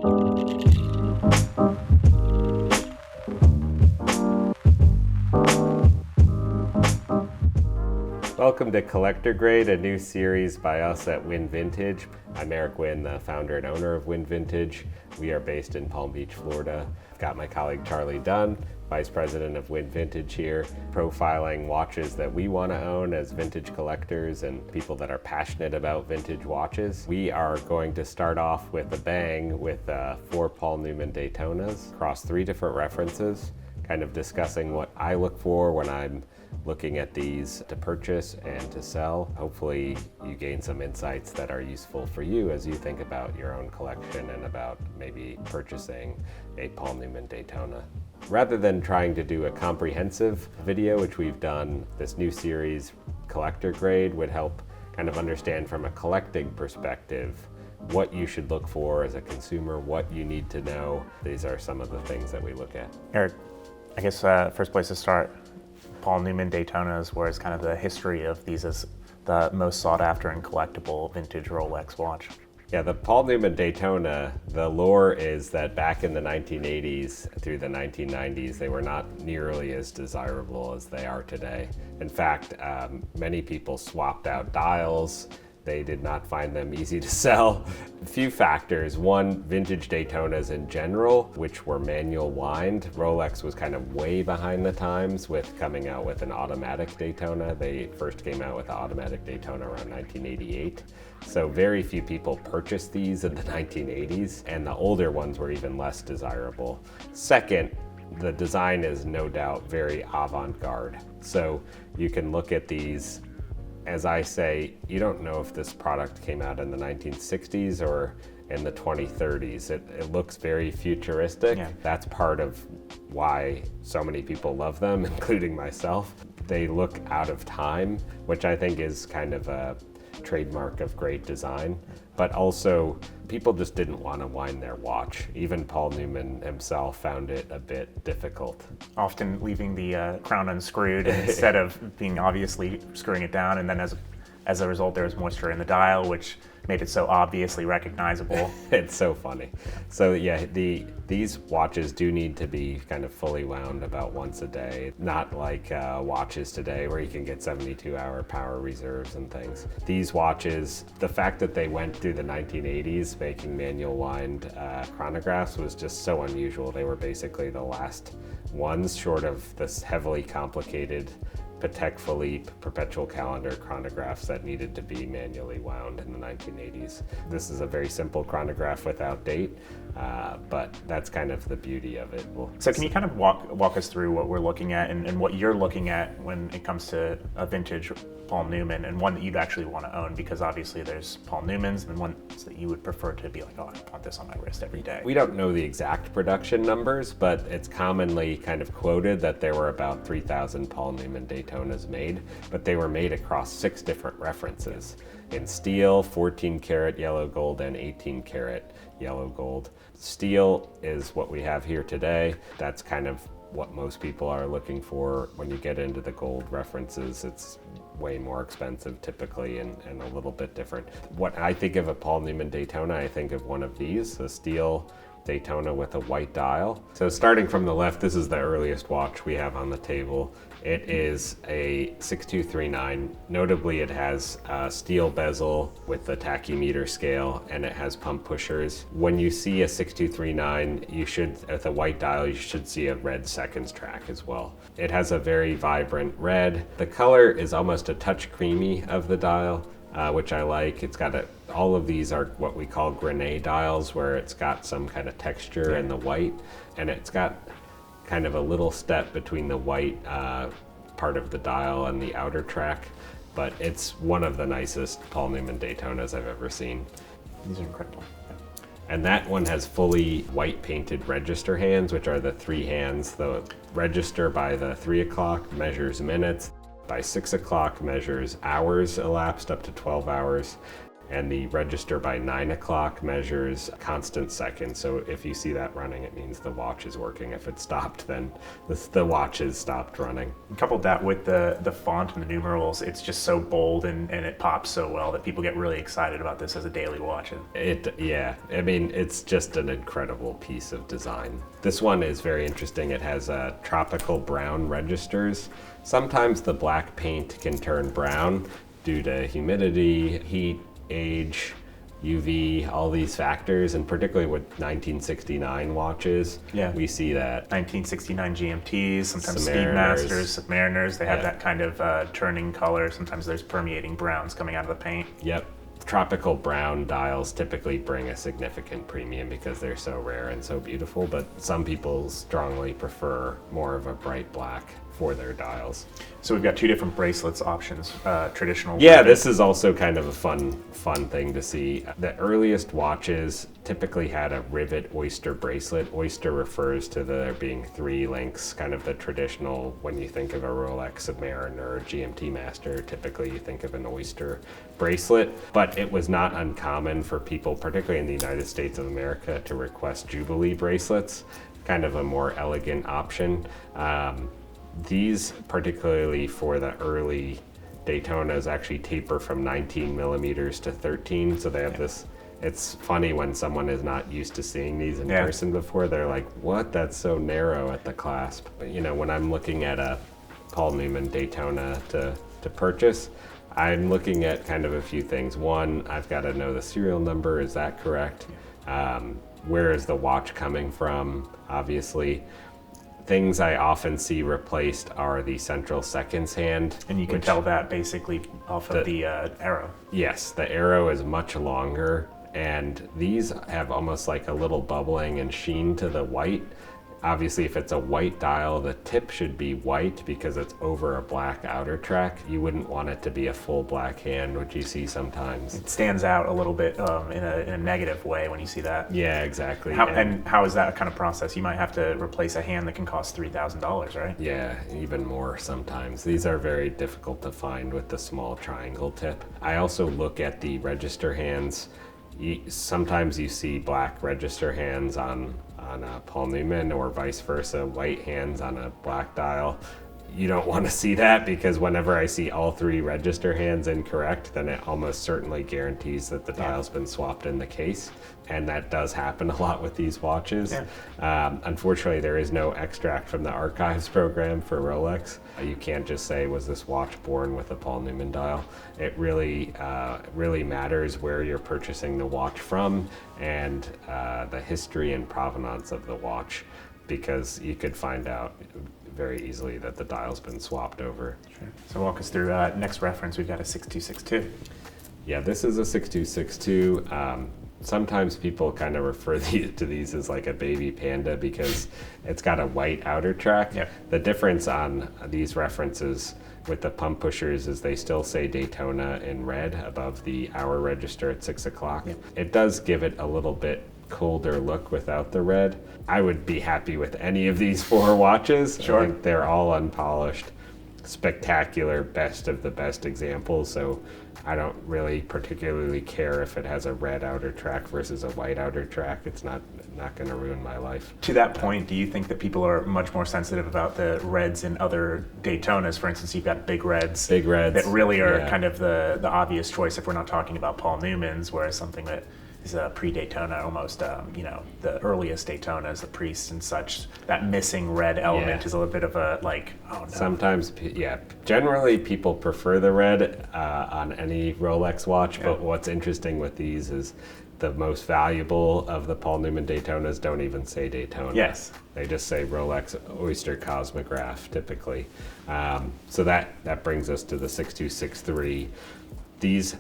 Welcome to Collector Grade, a new series by us at Win Vintage. I'm Eric Wynn, the founder and owner of Win Vintage. We are based in Palm Beach, Florida. I've got my colleague Charlie Dunne, Vice President of Win Vintage here, profiling watches that we want to own as vintage collectors and people that are passionate about vintage watches. We are going to start off with a bang with 4 Paul Newman Daytonas across 3 different references, kind of discussing what I look for when I'm looking at these to purchase and to sell. Hopefully you gain some insights that are useful for you as you think about your own collection and about maybe purchasing a Paul Newman Daytona. Rather than trying to do a comprehensive video, which we've done, this new series, Collector Grade, would help kind of understand from a collecting perspective what you should look for as a consumer, what you need to know. These are some of the things that we look at. Eric, I guess first place to start, Paul Newman Daytonas, where it's kind of the history of these as the most sought after and collectible vintage Rolex watch. Yeah, the Paul Newman Daytona, the lore is that back in the 1980s through the 1990s, they were not nearly as desirable as they are today. In fact, many people swapped out dials. They did not find them easy to sell. A few factors. One, vintage Daytonas in general, which were manual wind. Rolex was kind of way behind the times with coming out with an automatic Daytona. They first came out with an automatic Daytona around 1988. So very few people purchased these in the 1980s, and the older ones were even less desirable. Second, the design is no doubt very avant-garde. So you can look at these. As I say, you don't know if this product came out in the 1960s or in the 2030s. It looks very futuristic. Yeah. That's part of why so many people love them, including myself. They look out of time, which I think is kind of a trademark of great design. But also, people just didn't want to wind their watch. Even Paul Newman himself found it a bit difficult. Often leaving the crown unscrewed instead of being obviously screwing it down, and then as a result there was moisture in the dial, which made it so obviously recognizable. It's so funny. So yeah, these watches do need to be kind of fully wound about once a day, not like watches today where you can get 72-hour power reserves and things. These watches, the fact that they went through the 1980s making manual wind chronographs was just so unusual. They were basically the last ones short of this heavily complicated Patek Philippe perpetual calendar chronographs that needed to be manually wound in the 1980s. This is a very simple chronograph without date, but that's kind of the beauty of it. So can you kind of walk us through what we're looking at and what you're looking at when it comes to a vintage Paul Newman, and one that you'd actually want to own, because obviously there's Paul Newmans and ones that you would prefer to be like, oh, I want this on my wrist every day. We don't know the exact production numbers, but it's commonly kind of quoted that there were about 3,000 Paul Newman Daytonas made, but they were made across 6 different references. In steel, 14 karat yellow gold, and 18 karat yellow gold. Steel is what we have here today. That's kind of what most people are looking for. When you get into the gold references, it's way more expensive typically and a little bit different. What I think of a Paul Newman Daytona, I think of one of these, a steel Daytona with a white dial. So starting from the left, this is the earliest watch we have on the table. It is a 6239. Notably, it has a steel bezel with the tachymeter scale, and it has pump pushers. When you see a 6239, you should, with a white dial, you should see a red seconds track as well. It has a very vibrant red. The color is almost a touch creamy of the dial, which I like. It's got all of these are what we call grenade dials, where it's got some kind of texture in the white, and it's got kind of a little step between the white part of the dial and the outer track, but it's one of the nicest Paul Newman Daytonas I've ever seen. These are incredible. And that one has fully white painted register hands, which are the 3 hands. The register by the 3 o'clock measures minutes, by 6 o'clock measures hours elapsed, up to 12 hours. and the register by 9 o'clock measures constant seconds. So if you see that running, it means the watch is working. If it stopped, then the watch has stopped running. Coupled that with the font and the numerals, it's just so bold and it pops so well that people get really excited about this as a daily watch. Yeah, I mean, it's just an incredible piece of design. This one is very interesting. It has tropical brown registers. Sometimes the black paint can turn brown due to humidity, heat, age, UV, all these factors, and particularly with 1969 watches, we see that. 1969 GMTs, sometimes Submariners. Speedmasters, Submariners, they have that kind of turning color. Sometimes there's permeating browns coming out of the paint. Yep. Tropical brown dials typically bring a significant premium because they're so rare and so beautiful, but some people strongly prefer more of a bright black for their dials. So we've got two different bracelets options, traditional. Yeah, this is also kind of a fun thing to see. The earliest watches typically had a rivet oyster bracelet. Oyster refers to there being 3 links, kind of the traditional, when you think of a Rolex Submariner or GMT Master, typically you think of an oyster bracelet. But it was not uncommon for people, particularly in the United States of America, to request Jubilee bracelets, kind of a more elegant option. These, particularly for the early Daytonas, actually taper from 19 millimeters to 13. So they have this, it's funny when someone is not used to seeing these in person before, they're like, what, that's so narrow at the clasp. But, you know, when I'm looking at a Paul Newman Daytona to purchase, I'm looking at kind of a few things. One, I've got to know the serial number, is that correct? Where is the watch coming from, obviously. Things I often see replaced are the central seconds hand. And you can tell that basically off of the arrow. Yes, the arrow is much longer, and these have almost like a little bubbling and sheen to the white. Obviously, if it's a white dial, the tip should be white because it's over a black outer track. You wouldn't want it to be a full black hand, which you see sometimes. It stands out a little bit in a negative way when you see that. Yeah, exactly. And how is that kind of process? You might have to replace a hand that can cost $3,000, right? Yeah, even more sometimes. These are very difficult to find with the small triangle tip. I also look at the register hands. Sometimes you see black register hands on a Paul Newman, or vice versa, white hands on a black dial. You don't want to see that, because whenever I see all 3 register hands incorrect, then it almost certainly guarantees that the dial's been swapped in the case. And that does happen a lot with these watches. Unfortunately, there is no extract from the archives program for Rolex. You can't just say, was this watch born with a Paul Newman dial? It really matters where you're purchasing the watch from, and the history and provenance of the watch, because you could find out very easily that the dial's been swapped over. Sure. So walk us through next reference. We've got a 6262. Yeah, this is a 6262. Sometimes people kind of refer to these as like a baby panda because it's got a white outer track. The difference on these references with the pump pushers is they still say Daytona in red above the hour register at 6 o'clock. It does give it a little bit colder look without the red. I would be happy with any of these 4 watches. I think they're all unpolished, spectacular, best of the best examples. So I don't really particularly care if it has a red outer track versus a white outer track. It's not going to ruin my life. To that point, do you think that people are much more sensitive about the reds in other Daytonas? For instance, you've got big reds that really are kind of the obvious choice if we're not talking about Paul Newman's, whereas something that is a pre-Daytona almost, the earliest Daytonas, the priests and such, that missing red element is a little bit of a like, oh no. Sometimes, generally people prefer the red on any Rolex watch, but what's interesting with these is the most valuable of the Paul Newman Daytonas don't even say Daytona. They just say Rolex Oyster Cosmograph typically. So that brings us to the 6263. These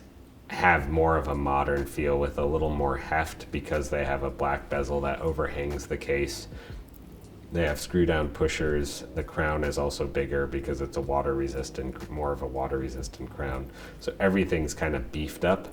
have more of a modern feel with a little more heft because they have a black bezel that overhangs the case. They have screw down pushers. The crown is also bigger because it's more of a water resistant crown. So everything's kind of beefed up.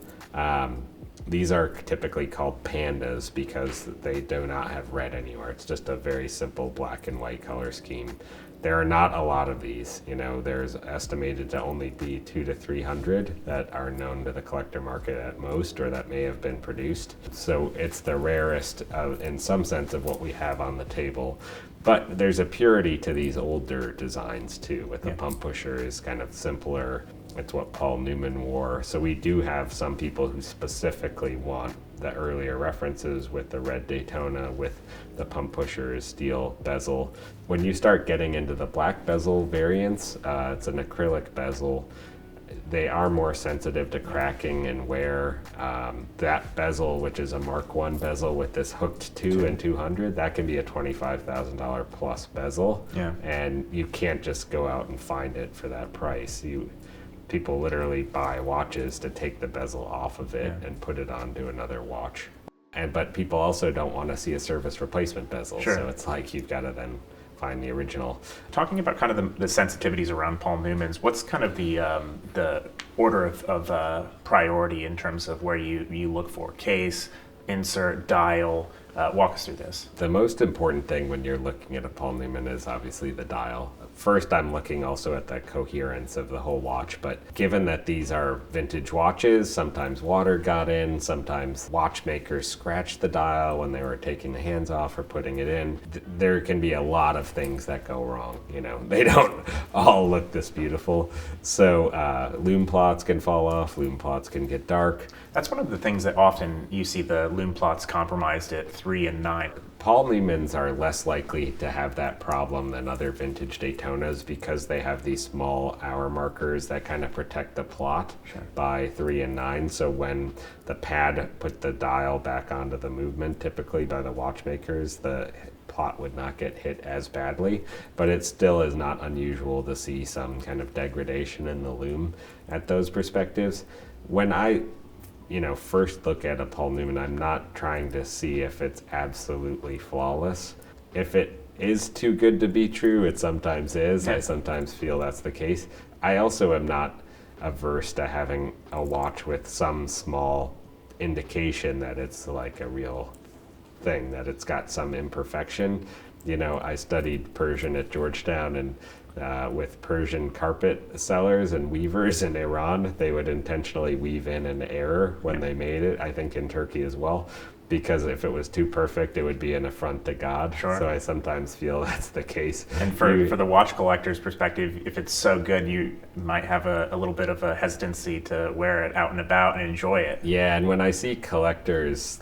These are typically called pandas because they do not have red anywhere. It's just a very simple black and white color scheme There are not a lot of these. There's estimated to only be 200 to 300 that are known to the collector market at most, or that may have been produced. So it's the rarest in some sense of what we have on the table. But there's a purity to these older designs too, with the pump pusher is kind of simpler. It's what Paul Newman wore. So we do have some people who specifically want the earlier references with the red Daytona, with the pump pusher steel bezel. When you start getting into the black bezel variants, it's an acrylic bezel. They are more sensitive to cracking and wear. That bezel, which is a Mark I bezel with this hooked 2 and 200, that can be a $25,000 plus bezel. Yeah. And you can't just go out and find it for that price. People literally buy watches to take the bezel off of it and put it onto another watch. But people also don't want to see a service replacement bezel. Sure. So it's like you've got to then find the original. Talking about kind of the sensitivities around Paul Newman's, what's kind of the order of priority in terms of where you look for? Case, insert, dial. Walk us through this. The most important thing when you're looking at a Paul Newman is obviously the dial. First, I'm looking also at the coherence of the whole watch, but given that these are vintage watches, sometimes water got in, sometimes watchmakers scratched the dial when they were taking the hands off or putting it in. There can be a lot of things that go wrong. They don't all look this beautiful. So lume plots can fall off, lume plots can get dark. That's one of the things that often you see the lume plots compromised at 3 and 9. Paul Newmans are less likely to have that problem than other vintage Daytonas because they have these small hour markers that kind of protect the plot by 3 and 9. So when the pad put the dial back onto the movement, typically by the watchmakers, the plot would not get hit as badly, but it still is not unusual to see some kind of degradation in the lume at those perspectives. When I first look at a Paul Newman, I'm not trying to see if it's absolutely flawless. If it is too good to be true, it sometimes is. I sometimes feel that's the case. I also am not averse to having a watch with some small indication that it's like a real thing, that it's got some imperfection. I studied Persian at Georgetown, and with Persian carpet sellers and weavers in Iran, they would intentionally weave in an error when they made it, I think in Turkey as well, because if it was too perfect, it would be an affront to God. Sure. So I sometimes feel that's the case. And for the watch collector's perspective, if it's so good, you might have a little bit of a hesitancy to wear it out and about and enjoy it. Yeah, and when I see collectors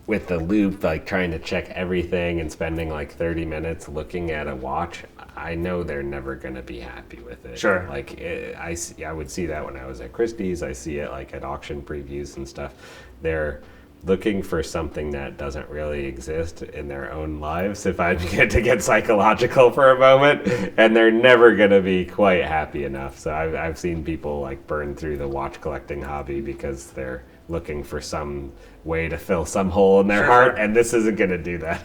with the loop, trying to check everything and spending 30 minutes looking at a watch, I know they're never going to be happy with it. Sure. I would see that when I was at Christie's. I see it at auction previews and stuff. They're looking for something that doesn't really exist in their own lives, if I get to get psychological for a moment, and they're never going to be quite happy enough. So I've seen people burn through the watch collecting hobby because they're looking for some way to fill some hole in their heart, and this isn't going to do that.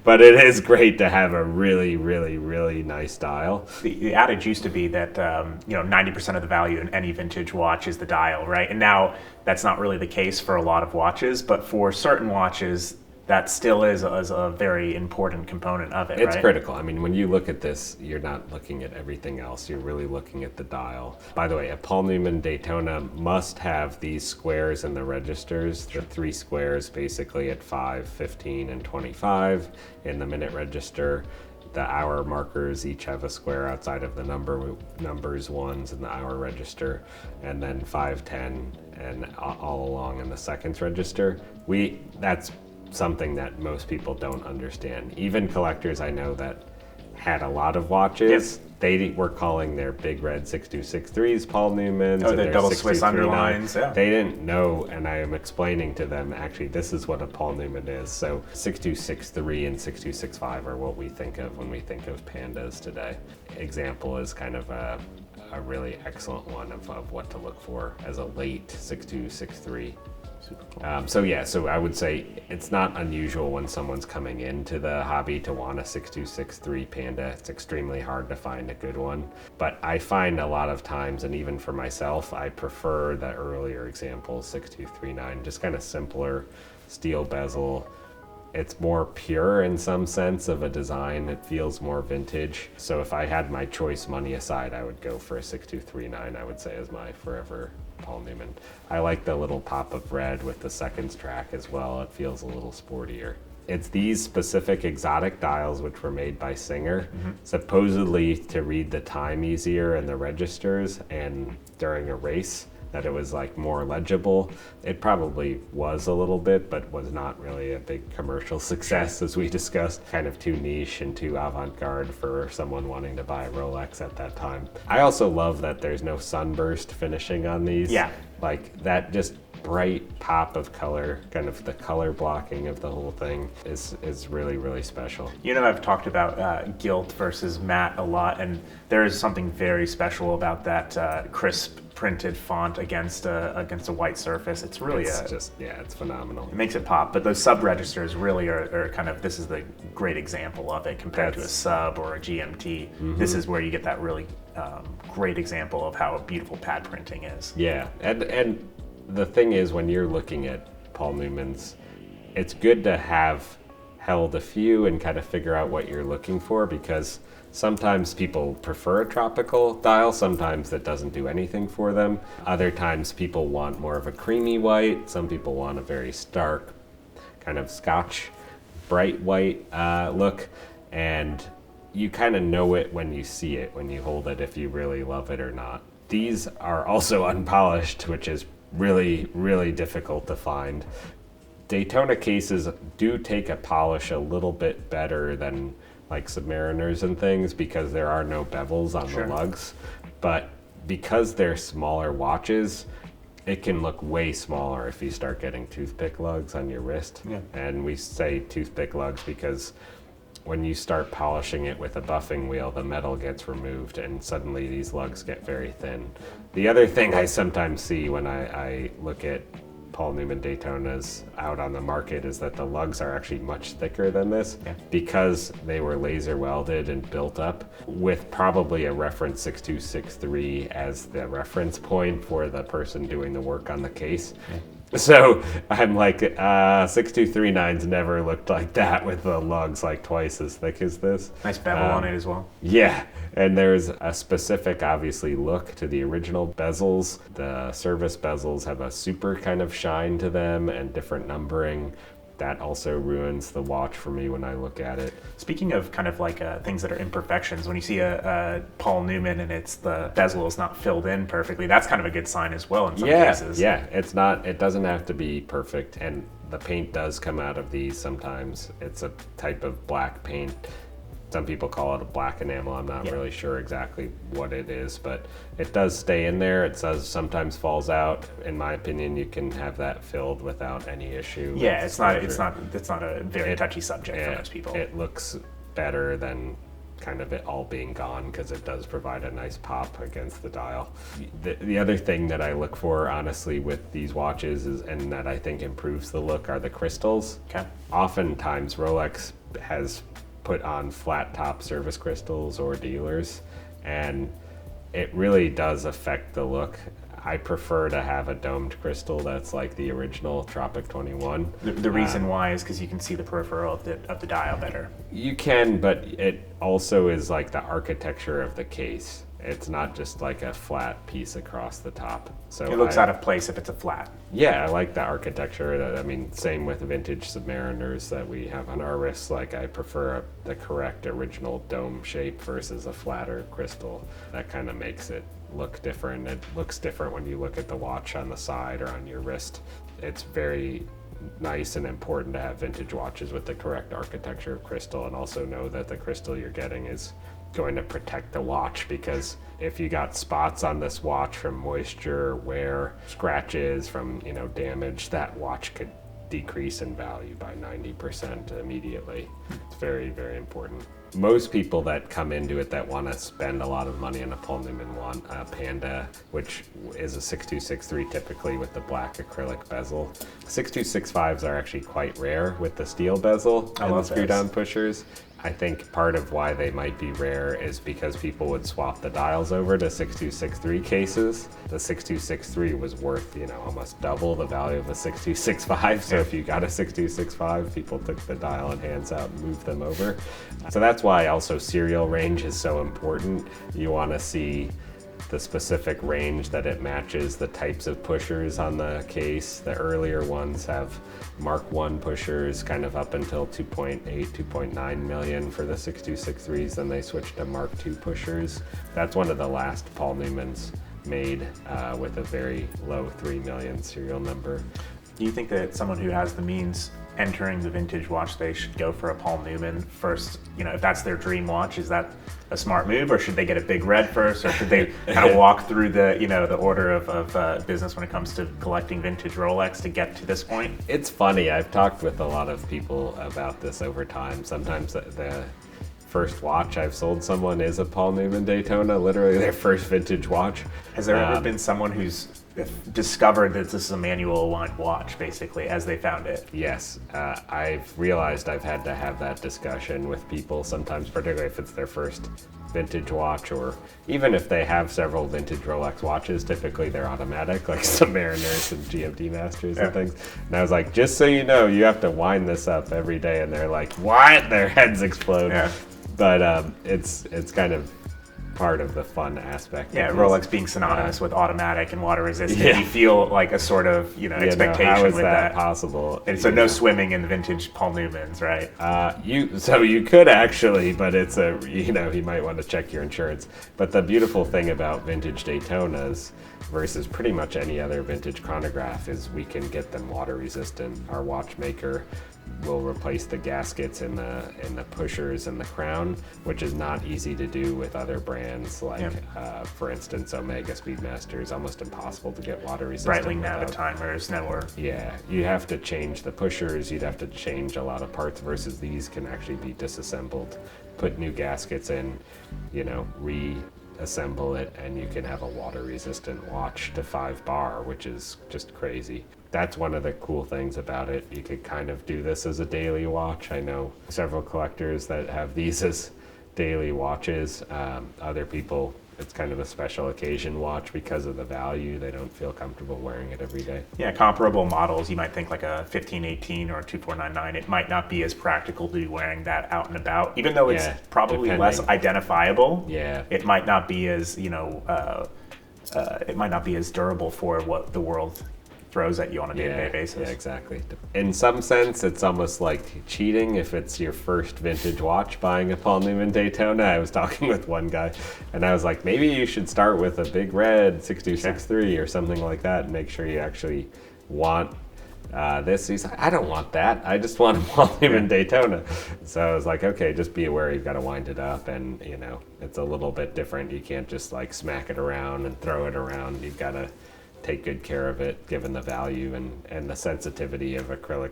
but it is great to have a really, really, really nice dial. The adage used to be that 90% of the value in any vintage watch is the dial, right? And now that's not really the case for a lot of watches, but for certain watches, that still is a very important component of it. It's right? critical. I mean, when you look at this, you're not looking at everything else. You're really looking at the dial. By the way, a Paul Newman Daytona must have these squares in the registers, the 3 squares basically at 5, 15, and 25 in the minute register. The hour markers each have a square outside of the numbers ones in the hour register, and then 5, 10, and all along in the seconds register. That's something that most people don't understand. Even collectors I know that had a lot of watches, they were calling their big red 6263s Paul Newmans. Oh, the double Swiss underlines. Yeah. They didn't know, and I am explaining to them, actually, this is what a Paul Newman is. So 6263 and 6265 are what we think of when we think of Pandas today. Example is kind of a really excellent one of what to look for as a late 6263. Super cool. So I would say it's not unusual when someone's coming into the hobby to want a 6263 Panda. It's extremely hard to find a good one. But I find a lot of times, and even for myself, I prefer the earlier examples, 6239, just kind of simpler steel bezel, it's more pure in some sense of a design. It feels more vintage. So if I had my choice, money aside, I would go for a 6239, I would say, as my forever Paul Newman. I like the little pop of red with the seconds track as well. It feels a little sportier. It's these specific exotic dials, which were made by Singer, supposedly to read the time easier in the registers and during a race, that it was like more legible. It probably was a little bit, but was not really a big commercial success, as we discussed. Kind of too niche and too avant-garde for someone wanting to buy a Rolex at that time. I also love that there's no sunburst finishing on these. Yeah. Like that just bright pop of color, kind of the color blocking of the whole thing is really, really special. You know, I've talked about gilt versus matte a lot, and there is something very special about that crisp printed font against a white surface. It's really it's phenomenal. It makes it pop, but those sub registers really are kind of, this is the great example of it compared to a sub or a GMT. This is where you get that really great example of how beautiful pad printing is. Yeah, and the thing is, when you're looking at Paul Newmans, it's good to have held a few and kind of figure out what you're looking for, because sometimes people prefer a tropical dial, sometimes that doesn't do anything for them. Other times people want more of a creamy white, some people want a very stark kind of Scotch bright white look, and you kind of know it when you see it, when you hold it, if you really love it or not. These are also unpolished, which is really, really difficult to find. Daytona cases do take a polish a little bit better than like Submariners and things, because there are no bevels on the lugs. But because they're smaller watches, it can look way smaller if you start getting toothpick lugs on your wrist. Yeah. And we say toothpick lugs because when you start polishing it with a buffing wheel, the metal gets removed and suddenly these lugs get very thin. The other thing I sometimes see when I look at Paul Newman Daytonas out on the market is that the lugs are actually much thicker than this, because they were laser welded and built up with probably a reference 6263 as the reference point for the person doing the work on the case. So I'm like, 6239's never looked like that with the lugs like twice as thick as this. Nice bevel on it as well. Yeah, and there's a specific, obviously, look to the original bezels. The service bezels have a super kind of shine to them and different numbering. That also ruins the watch for me when I look at it. Speaking of kind of like things that are imperfections, when you see a Paul Newman and it's the bezel is not filled in perfectly, that's kind of a good sign as well in some cases. Yeah, it doesn't have to be perfect, and the paint does come out of these sometimes. It's a type of black paint. Some people call it a black enamel. I'm not really sure exactly what it is, but it does stay in there. It does sometimes falls out. In my opinion, you can have that filled without any issue. Yeah, it's not a very touchy subject for most people. It looks better than kind of it all being gone, because it does provide a nice pop against the dial. The other thing that I look for, honestly, with these watches and that I think improves the look are the crystals. Okay. Oftentimes Rolex has put on flat top service crystals or dealers, and it really does affect the look. I prefer to have a domed crystal that's like the original Tropic 21. The reason why is because you can see the peripheral of the dial better. You can, but it also is like the architecture of the case. It's not just like a flat piece across the top. So it looks out of place if it's a flat. Yeah, I like the architecture. I mean, same with vintage Submariners that we have on our wrists. Like, I prefer the correct original dome shape versus a flatter crystal. That kind of makes it look different. It looks different when you look at the watch on the side or on your wrist. It's very nice and important to have vintage watches with the correct architecture of crystal, and also know that the crystal you're getting is going to protect the watch, because if you got spots on this watch from moisture, wear, scratches from damage, that watch could decrease in value by 90% immediately. It's very, very important. Most people that come into it that want to spend a lot of money on a Paul Newman want a Panda, which is a 6263 typically with the black acrylic bezel. 6265s are actually quite rare with the steel bezel and the screw down pushers. I think part of why they might be rare is because people would swap the dials over to 6263 cases. The 6263 was worth, almost double the value of a 6265. So if you got a 6265, people took the dial and hands out and moved them over. So that's why also serial range is so important. You want to see the specific range that it matches the types of pushers on the case. The earlier ones have Mark I pushers kind of up until 2.8, 2.9 million for the 6263s, then they switched to Mark II pushers. That's one of the last Paul Newmans made with a very low 3 million serial number. Do you think that someone who has the means entering the vintage watch, they should go for a Paul Newman first? If that's their dream watch, is that a smart move, or should they get a big red first, or should they kind of walk through the order of business when it comes to collecting vintage Rolex to get to this point? It's funny. I've talked with a lot of people about this over time. Sometimes the first watch I've sold someone is a Paul Newman Daytona, literally their first vintage watch. Has there ever been someone who's discovered that this is a manual aligned watch, basically, as they found it? Yes, I've realized I've had to have that discussion with people sometimes, particularly if it's their first vintage watch, or even if they have several vintage Rolex watches. Typically they're automatic, like some Mariners and GMT Masters and things. And I was like, just so you know, you have to wind this up every day. And they're like, what? Their heads explode. Yeah. But it's kind of part of the fun aspect. Yeah, Rolex being synonymous with automatic and water resistant, you feel like a sort of expectation how is with that possible? And so no swimming in the vintage Paul Newmans, right? You could actually, but it's you might want to check your insurance. But the beautiful thing about vintage Daytonas versus pretty much any other vintage chronograph is we can get them water resistant. Our watchmaker will replace the gaskets in the pushers and the crown, which is not easy to do with other brands like, for instance, Omega Speedmaster is almost impossible to get water resistant. Breitling Navitimers, Yeah, you have to change the pushers, you'd have to change a lot of parts, versus these can actually be disassembled, put new gaskets in, reassemble it, and you can have a water resistant watch to 5 bar, which is just crazy. That's one of the cool things about it. You could kind of do this as a daily watch. I know several collectors that have these as daily watches. Other people, it's kind of a special occasion watch because of the value. They don't feel comfortable wearing it every day. Yeah, comparable models, you might think like a 1518 or a 2499. It might not be as practical to be wearing that out and about, even though it's probably less identifiable. Yeah, it might not be as it might not be as durable for what the world throws at you on a day-to-day basis. Yeah, exactly. In some sense, it's almost like cheating if it's your first vintage watch buying a Paul Newman Daytona. I was talking with one guy, and I was like, maybe you should start with a big red 6263 or something like that, and make sure you actually want this. He's like, I don't want that. I just want a Paul Newman Daytona. So I was like, okay, just be aware you've got to wind it up, and it's a little bit different. You can't just like smack it around and throw it around. You've got to take good care of it, given the value and the sensitivity of acrylic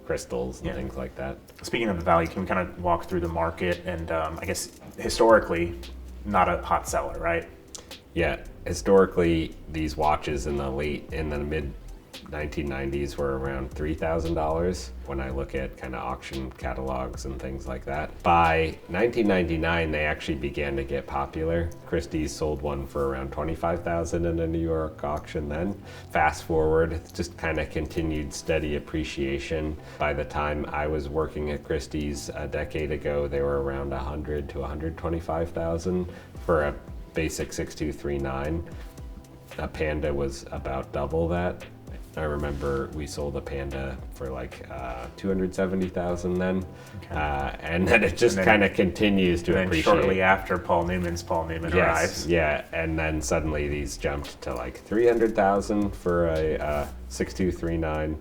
crystals and things like that. Speaking of the value, can we kind of walk through the market? And I guess historically, not a hot seller, right? Yeah, historically, these watches in the mid 1990s were around $3,000 when I look at kind of auction catalogs and things like that. By 1999, they actually began to get popular. Christie's sold one for around $25,000 in a New York auction then. Fast forward, it's just kind of continued steady appreciation. By the time I was working at Christie's a decade ago, they were around $100,000 to $125,000 for a basic 6239. A Panda was about double that. I remember we sold a Panda for like $270,000 then, and then it just kind of continues to appreciate. Shortly after Paul Newman arrives. Yeah, and then suddenly these jumped to like $300,000 for a 6239.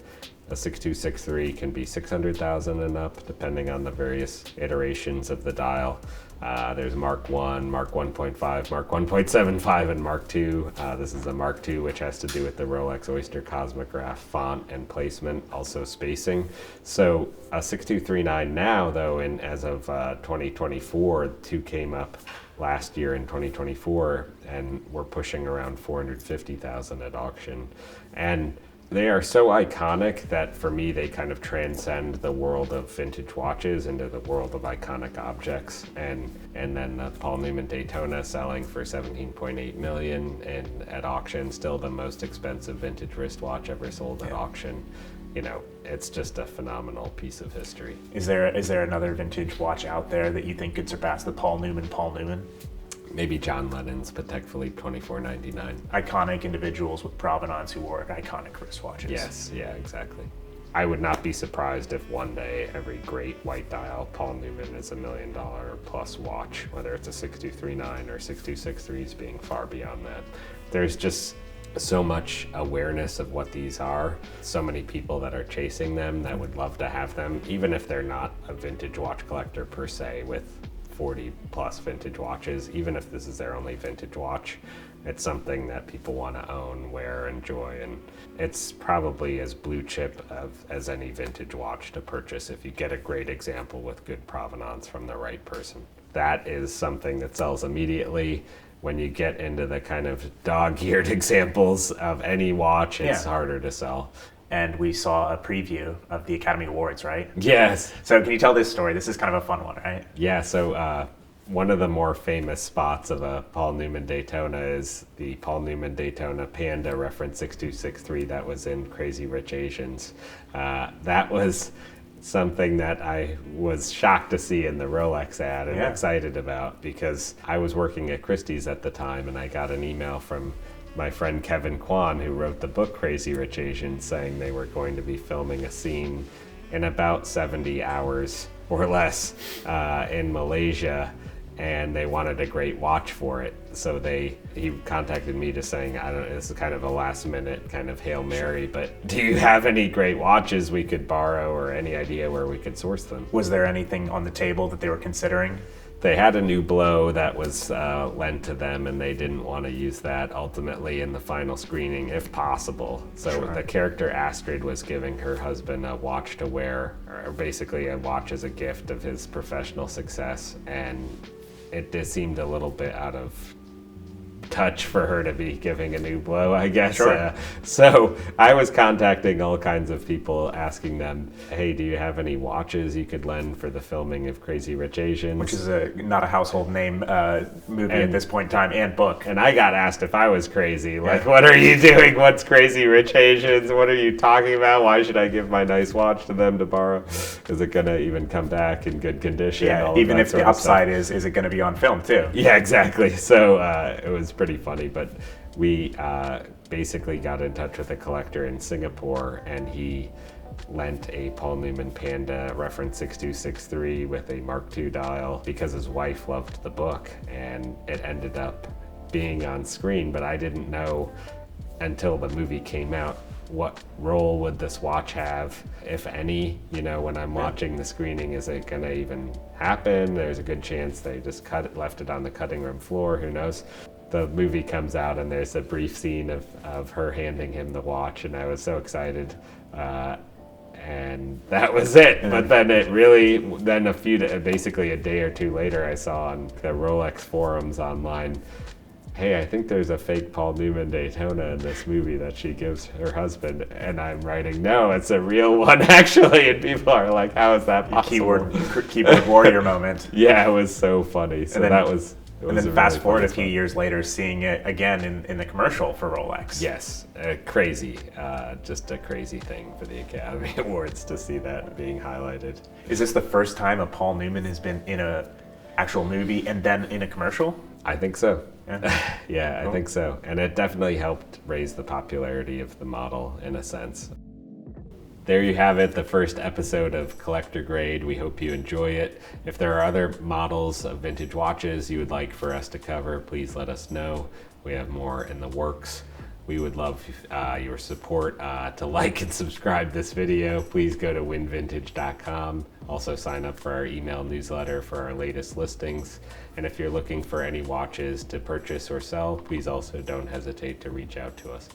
A 6263 can be $600,000 and up, depending on the various iterations of the dial. There's Mark 1, Mark 1.5, Mark 1.75, and Mark 2. This is a Mark 2, which has to do with the Rolex Oyster Cosmograph font and placement, also spacing. So a 6239 now, though, as of 2024, 2 came up last year in 2024, and we're pushing around $450,000 at auction. And They are so iconic that for me they kind of transcend the world of vintage watches into the world of iconic objects. And then the Paul Newman Daytona selling for $17.8 million, and at auction still the most expensive vintage wristwatch ever sold at auction. You know, it's just a phenomenal piece of history. Is there another vintage watch out there that you think could surpass the Paul Newman? Maybe John Lennon's Patek Philippe 2499. Iconic individuals with provenance who wore iconic wristwatches. Yes, yeah, exactly. I would not be surprised if one day every great white dial Paul Newman is $1 million plus watch, whether it's a 6239 or 6263s being far beyond that. There's just so much awareness of what these are, so many people that are chasing them that would love to have them, even if they're not a vintage watch collector per se with 40 plus vintage watches. Even if this is their only vintage watch, it's something that people want to own, wear, enjoy, and it's probably as blue chip as any vintage watch to purchase if you get a great example with good provenance from the right person. That is something that sells immediately. When you get into the kind of dog-eared examples of any watch, it's harder to sell. And we saw a preview of the Academy Awards, right? Yes. So can you tell this story? This is kind of a fun one, right? Yeah, so one of the more famous spots of a Paul Newman Daytona is the Paul Newman Daytona Panda reference 6263 that was in Crazy Rich Asians. That was something that I was shocked to see in the Rolex ad and excited about, because I was working at Christie's at the time and I got an email from my friend Kevin Kwan, who wrote the book Crazy Rich Asians, saying they were going to be filming a scene in about 70 hours or less in Malaysia, and they wanted a great watch for it. So he contacted me just saying, this is kind of a last minute kind of Hail Mary, but do you have any great watches we could borrow, or any idea where we could source them? Was there anything on the table that they were considering? They had a new blow that was lent to them, and they didn't want to use that ultimately in the final screening if possible. So the character Astrid was giving her husband a watch to wear, or basically a watch as a gift of his professional success, and it just seemed a little bit out of touch for her to be giving a new blow, I guess. So I was contacting all kinds of people, asking them, hey, do you have any watches you could lend for the filming of Crazy Rich Asians? Which is not a household name movie at this point in time, and book. And I got asked if I was crazy. Like, what are you doing? What's Crazy Rich Asians? What are you talking about? Why should I give my nice watch to them to borrow? Is it going to even come back in good condition? Yeah, even if the upside is it going to be on film too? Yeah, exactly. So it was pretty funny, but we basically got in touch with a collector in Singapore, and he lent a Paul Newman Panda reference 6263 with a Mark II dial because his wife loved the book, and it ended up being on screen, but I didn't know until the movie came out what role would this watch have, if any. You know, when I'm watching the screening, is it gonna even happen? There's a good chance they just left it on the cutting room floor, who knows. The movie comes out and there's a brief scene of her handing him the watch, and I was so excited, and that was it. But then basically a day or two later, I saw on the Rolex forums online, hey, I think there's a fake Paul Newman Daytona in this movie that she gives her husband, and I'm writing, no, it's a real one actually, and people are like, how is that possible? Keyboard warrior moment. Yeah, it was so funny. So and then fast forward a few years later, seeing it again in the commercial for Rolex. Yes, crazy. Just a crazy thing for the Academy Awards to see that being highlighted. Is this the first time a Paul Newman has been in a actual movie and then in a commercial? I think so. Yeah, I think so. And it definitely helped raise the popularity of the model in a sense. There you have it, the first episode of Collector Grade. We hope you enjoy it. If there are other models of vintage watches you would like for us to cover, please let us know. We have more in the works. We would love your support to like and subscribe this video. Please go to winvintage.com. Also sign up for our email newsletter for our latest listings. And if you're looking for any watches to purchase or sell, please also don't hesitate to reach out to us.